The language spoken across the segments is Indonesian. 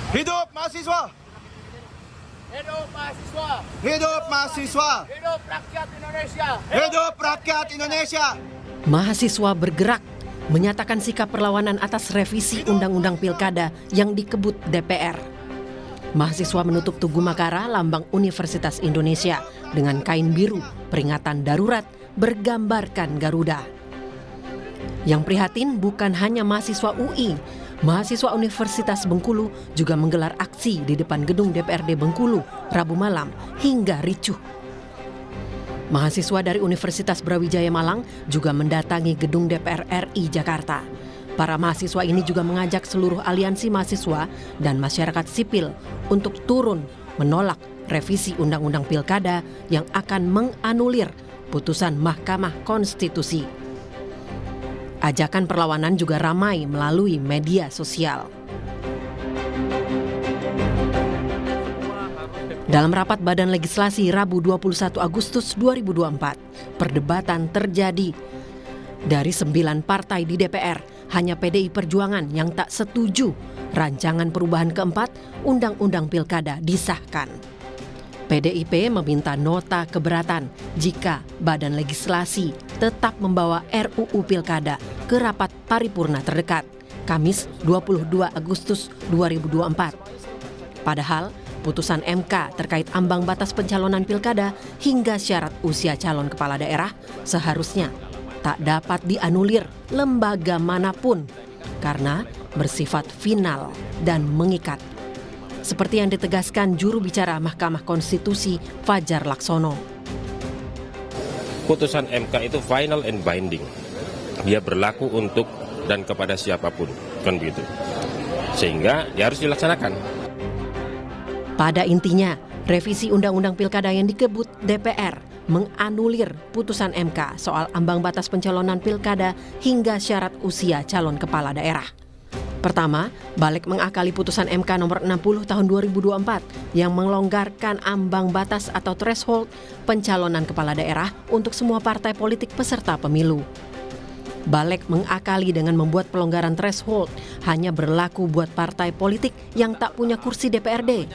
Hidup mahasiswa! Hidup mahasiswa! Hidup mahasiswa! Hidup rakyat Indonesia! Hidup rakyat Indonesia! Mahasiswa bergerak menyatakan sikap perlawanan atas revisi Undang-Undang Pilkada yang dikebut DPR. Mahasiswa menutup Tugu Makara, lambang Universitas Indonesia, dengan kain biru peringatan darurat bergambarkan Garuda. Yang prihatin bukan hanya mahasiswa UI, mahasiswa Universitas Bengkulu juga menggelar aksi di depan gedung DPRD Bengkulu Rabu malam hingga ricuh. Mahasiswa dari Universitas Brawijaya Malang juga mendatangi gedung DPR RI Jakarta. Para mahasiswa ini juga mengajak seluruh aliansi mahasiswa dan masyarakat sipil untuk turun menolak revisi Undang-Undang Pilkada yang akan menganulir putusan Mahkamah Konstitusi. Ajakan perlawanan juga ramai melalui media sosial. Dalam rapat Badan Legislasi Rabu 21 Agustus 2024, perdebatan terjadi. Dari 9 partai di DPR, hanya PDI Perjuangan yang tak setuju rancangan perubahan keempat Undang-Undang Pilkada disahkan. PDIP meminta nota keberatan jika Badan Legislasi tetap membawa RUU Pilkada ke rapat paripurna terdekat, Kamis 22 Agustus 2024. Padahal, putusan MK terkait ambang batas pencalonan pilkada hingga syarat usia calon kepala daerah seharusnya tak dapat dianulir lembaga manapun karena bersifat final dan mengikat. Seperti yang ditegaskan juru bicara Mahkamah Konstitusi Fajar Laksono. Putusan MK itu final and binding. Dia berlaku untuk dan kepada siapapun, kan begitu. Sehingga dia harus dilaksanakan. Pada intinya, revisi Undang-Undang Pilkada yang dikebut DPR menganulir putusan MK soal ambang batas pencalonan pilkada hingga syarat usia calon kepala daerah. Pertama, balik mengakali putusan MK nomor 60 tahun 2024 yang melonggarkan ambang batas atau threshold pencalonan kepala daerah untuk semua partai politik peserta pemilu. Balik mengakali dengan membuat pelonggaran threshold hanya berlaku buat partai politik yang tak punya kursi DPRD.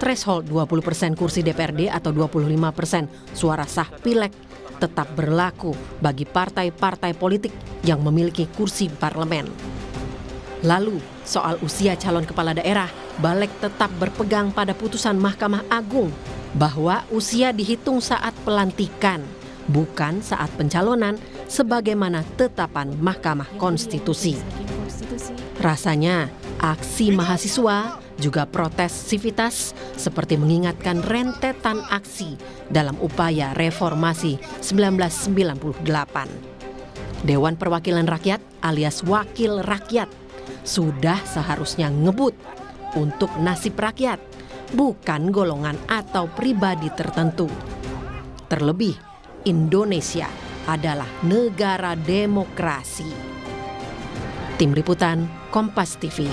Threshold 20% kursi DPRD atau 25% suara sah pileg tetap berlaku bagi partai-partai politik yang memiliki kursi parlemen. Lalu, soal usia calon kepala daerah, Balik tetap berpegang pada putusan Mahkamah Agung bahwa usia dihitung saat pelantikan, bukan saat pencalonan sebagaimana tetapan Mahkamah Konstitusi. Rasanya, aksi mahasiswa juga protes sivitas seperti mengingatkan rentetan aksi dalam upaya reformasi 1998. Dewan Perwakilan Rakyat alias Wakil Rakyat sudah seharusnya ngebut untuk nasib rakyat, bukan golongan atau pribadi tertentu. Terlebih, Indonesia adalah negara demokrasi. Tim Liputan Kompas TV.